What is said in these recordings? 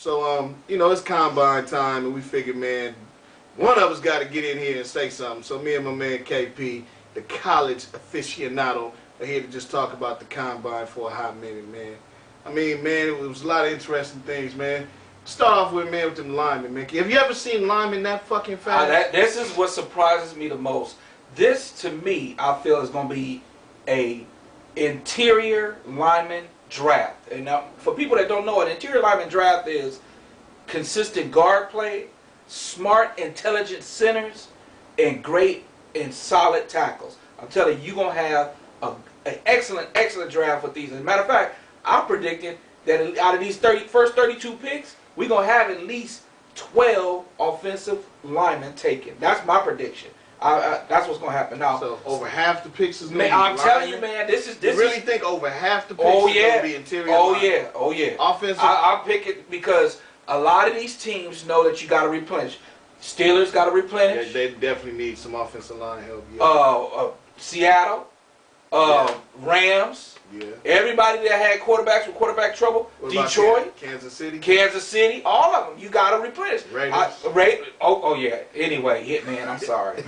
So, you know, it's combine time, and we figured, man, one of us got to get in here and say something. So me and my man KP, the college aficionado, are here to just talk about the combine for a hot minute, man. I mean, man, it was a lot of interesting things, man. Start off with, man, with them linemen, man. Have you ever seen linemen that fucking fast? This is what surprises me the most. This, to me, I feel is going to be a interior lineman draft. And now, for people that don't know, an interior lineman draft is consistent guard play, smart, intelligent centers, and great and solid tackles. I'm telling you, you're going to have an excellent draft with these. As a matter of fact, I'm predicting that out of these first 32 picks, we're going to have at least 12 offensive linemen taken. That's my prediction. That's what's going to happen now. So over half the picks is going to be I'm telling you, man, this is... You really think over half the picks is going to be interior linemen? Oh, yeah. Offensive? I'll pick it because a lot of these teams know that you got to replenish. Steelers got to replenish. Yeah, they definitely need some offensive line help. Yeah. Seattle, Rams. Yeah. Everybody that had quarterbacks with quarterback trouble. What Detroit, Kansas City, all of them. You got to replenish. Raiders. Oh yeah. Anyway, Hitman, I'm sorry.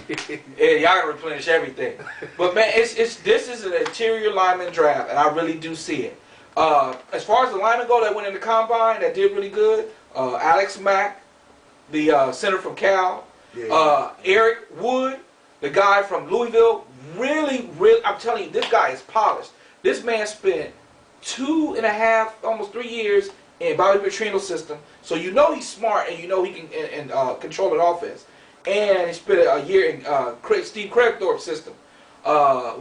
Yeah, y'all got to replenish everything. But man, this is an interior lineman draft, and I really do see it. As far as the linemen go that went in the combine that did really good, Alex Mack, the center from Cal, Eric Wood, the guy from Louisville, really, I'm telling you, this guy is polished. This man spent 2.5, almost 3 years in Bobby Petrino's system, so you know he's smart and you know he can control an offense. And he spent a year in Steve Kragthorpe's system.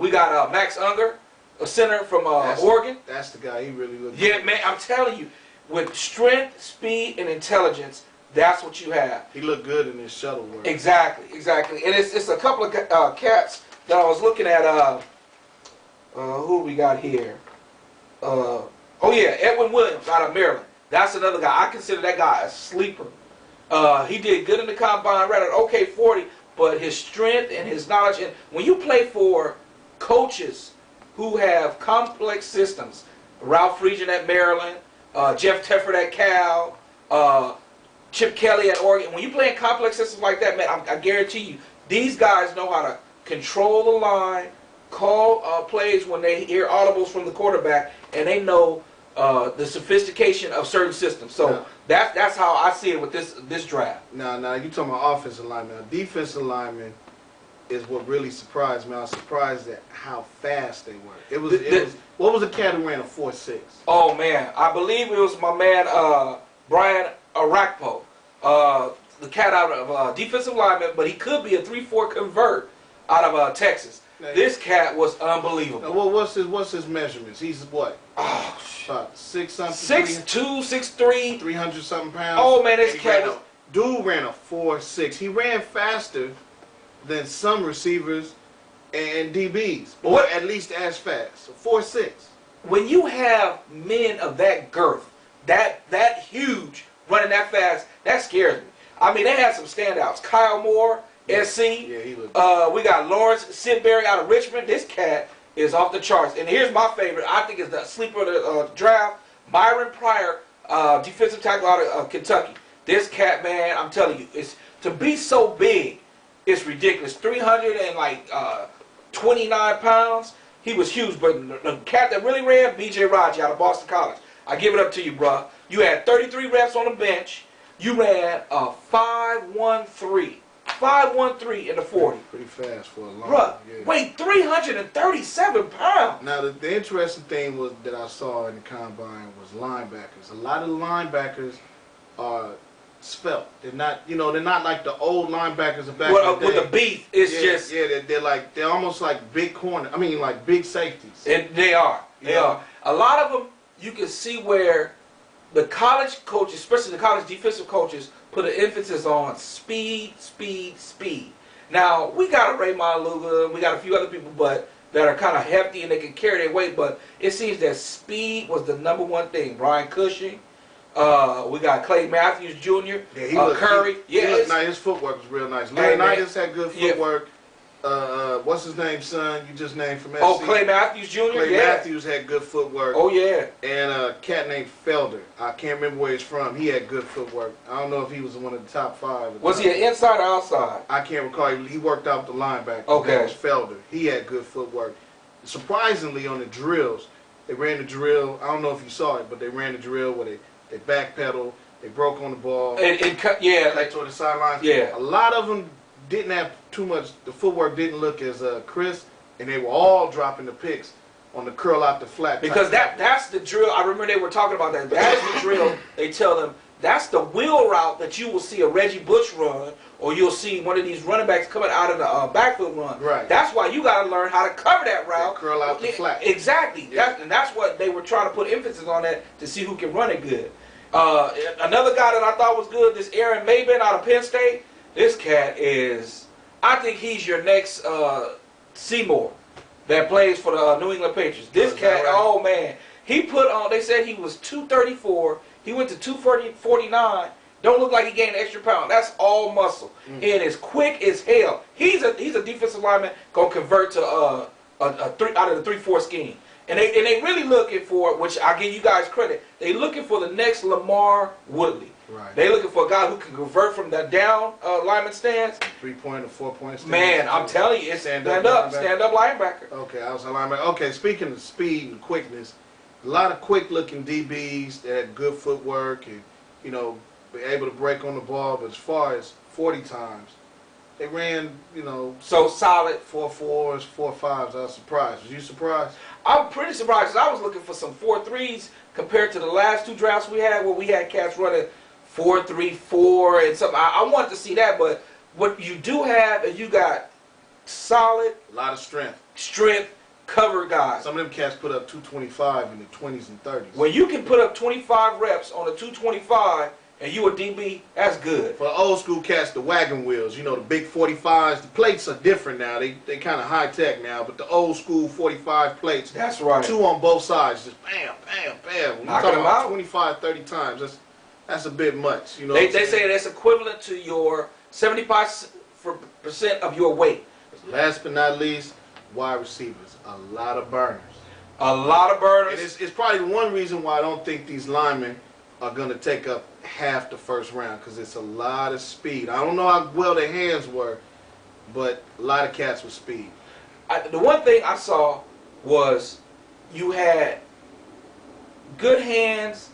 We got Max Unger, a center from Oregon. That's the guy. He really looks. Yeah, man, I'm telling you, with strength, speed, and intelligence, that's what you have. He looked good in his shuttle work. Exactly. And it's a couple of cats that I was looking at. Who we got here? Edwin Williams out of Maryland. That's another guy. I consider that guy a sleeper. He did good in the combine, ran an okay 40, but his strength and his knowledge, and when you play for coaches who have complex systems, Ralph Friedgen at Maryland, Jeff Tefford at Cal, Chip Kelly at Oregon, when you play in complex systems like that, man, I guarantee you, these guys know how to control the line, call plays when they hear audibles from the quarterback, and they know the sophistication of certain systems. So that's how I see it with this draft. Now you talking about offensive lineman. Defensive lineman is what really surprised me. I was surprised at how fast they were. It was what was the cat who ran a 4.6? Oh man, I believe it was my man Brian Arakpo, the cat out of defensive lineman, but he could be a 3.4 convert out of Texas. This cat was unbelievable. Now, what's his measurements? He's what? Oh, 6 something. 6'2", 6'3", 300 something pounds. Oh man, this cat dude ran a 4.6. He ran faster than some receivers and DBs, or at least as fast. 4.6. When you have men of that girth, that huge, running that fast, that scares me. I mean, they had some standouts. Kyle Moore, SC. Yeah, he looked we got Lawrence Sidbury out of Richmond. This cat is off the charts. And here's my favorite. I think is the sleeper of the draft. Myron Pryor, defensive tackle out of Kentucky. This cat, man, I'm telling you, it's to be so big, it's ridiculous. 329 pounds. He was huge. But the cat that really ran, B.J. Raji out of Boston College. I give it up to you, bruh. You had 33 reps on the bench. You ran a 5.13. 5.13 in the 40. pretty fast for a long. Bruh, weighed 337 pounds. Now the interesting thing was that I saw in the combine was linebackers. A lot of linebackers are svelte. They're not, they're not like the old linebackers of back in the day. With the beef, they're almost like big corner. I mean, like big safeties. And they are. They are. A lot of them, you can see where the college coaches, especially the college defensive coaches, put an emphasis on speed, speed, speed. Now, we got a Ray Maluga, we got a few other people that are kind of hefty and they can carry their weight, but it seems that speed was the #1 thing. Brian Cushing, we got Clay Matthews Jr., Curry. His footwork was real nice. Leonidas had good footwork. what's his name, son? You just named from SC. Oh, Clay Matthews Jr. Clay yeah. Matthews had good footwork. Oh yeah. And a cat named Felder. I can't remember where he's from. He had good footwork. I don't know if he was one of the top 5. Was he an inside or outside? I can't recall. He worked out with the linebacker. Okay. That was Felder. He had good footwork. Surprisingly, on the drills, they ran the drill. I don't know if you saw it, but they ran the drill where they backpedaled. They broke on the ball. And cut, yeah. Cut toward the sidelines. Yeah. A lot of them didn't have too much. The footwork didn't look as crisp, and they were all dropping the picks on the curl out the flat. Because that's the drill. I remember they were talking about that. That is the drill. They tell them that's the wheel route that you will see a Reggie Bush run, or you'll see one of these running backs coming out of the backfield run. Right. That's why you got to learn how to cover that route. Yeah, curl out the flat. Exactly. Yeah. And that's what they were trying to put emphasis on, that to see who can run it good. Another guy that I thought was good, this Aaron Maben out of Penn State. This cat is, I think he's your next Seymour that plays for the New England Patriots. This cat, right? oh man, he put on. They said he was 234. He went to 249. Don't look like he gained an extra pound. That's all muscle and is quick as hell. He's a defensive lineman gonna convert to a 3 out of the 3-4 scheme. And they really looking for, which I give you guys credit, they looking for the next Lamar Woodley. Right. They looking for a guy who can convert from that down lineman stance. 3-point or 4-point stance. Man, I'm telling you, it's stand up linebacker. Okay, I was a linebacker. Okay, speaking of speed and quickness, a lot of quick-looking DBs that had good footwork and, you know, be able to break on the ball. But as far as 40 times, they ran, you know, So solid. 4.4s, 4.5s. I was surprised. Was you surprised? I'm pretty surprised, 'cause I was looking for some 4.3s compared to the last 2 drafts we had, where we had cats running 4.34 and something. I wanted to see that, but what you do have is you got solid A lot of strength. strength cover guys. Some of them cats put up 225 in the 20s and 30s. When you can put up 25 reps on a 225 and you a DB, that's good. For the old school cats, the wagon wheels, you know, the big 45s, the plates are different now. They kind of high tech now, but the old school 45 plates, That's right. 2 on both sides, just bam, bam, bam. When you Knocking talk them about out. 25, 30 times, that's a bit much, you know. They say that's equivalent to your 75% of your weight. Last but not least, wide receivers, a lot of burners. A lot of burners. And it's probably one reason why I don't think these linemen are going to take up half the first round, because it's a lot of speed. I don't know how well their hands were, but a lot of cats with speed. The one thing I saw was you had good hands,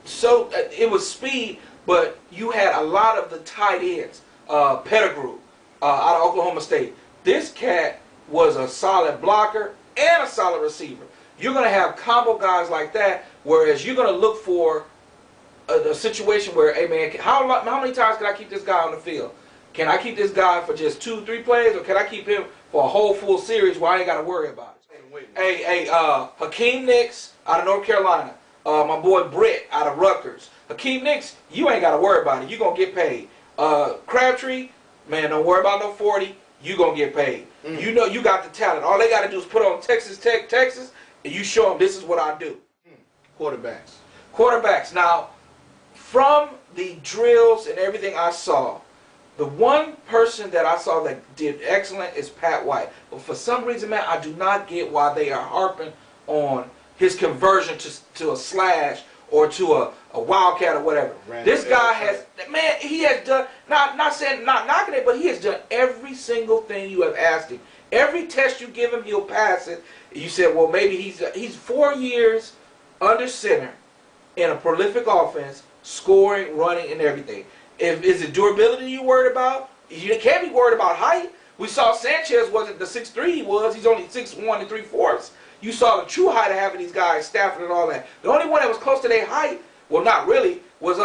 so it was speed, but you had a lot of the tight ends. Pettigrew out of Oklahoma State. This cat was a solid blocker and a solid receiver. You're going to have combo guys like that, whereas you're going to look for a situation where, hey man, how many times can I keep this guy on the field? Can I keep this guy for just 2-3 plays, or can I keep him for a whole full series where I ain't got to worry about it? Hey, Hakeem Nicks out of North Carolina. My boy Britt out of Rutgers. Hakeem Nicks, you ain't got to worry about it. You're going to get paid. Crabtree, man, don't worry about no 40. You're going to get paid. You know you got the talent. All they got to do is put on Texas Tech, Texas, and you show them this is what I do. Quarterbacks. Now, from the drills and everything I saw, the one person that I saw that did excellent is Pat White. But for some reason, man, I do not get why they are harping on his conversion to a slash or to a wildcat or whatever. This guy has, man, he has done, not knocking it, but he has done every single thing you have asked him. Every test you give him, he'll pass it. You said, well, maybe he's 4 years under center in a prolific offense, scoring, running, and everything. Is it durability you worried about? You can't be worried about height. We saw Sanchez wasn't the 6'3" he was. He's only 6'1 3/4. You saw the true height of having these guys, Stafford and all that. The only one that was close to their height, well, not really, was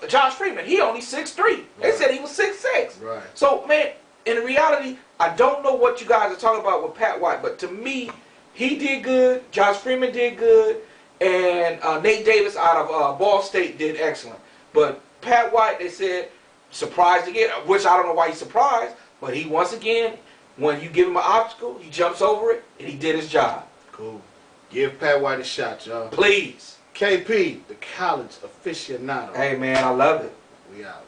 Josh Freeman. He only 6'3". They said he was 6'6". Right. So, man, in reality, I don't know what you guys are talking about with Pat White, but to me, he did good. Josh Freeman did good. And Nate Davis out of Ball State did excellent. But Pat White, they said, surprised again, which I don't know why he's surprised, but he, once again, when you give him an obstacle, he jumps over it, and he did his job. Cool. Give Pat White a shot, y'all. Please. KP, the college aficionado. Hey, man, I love it. We out.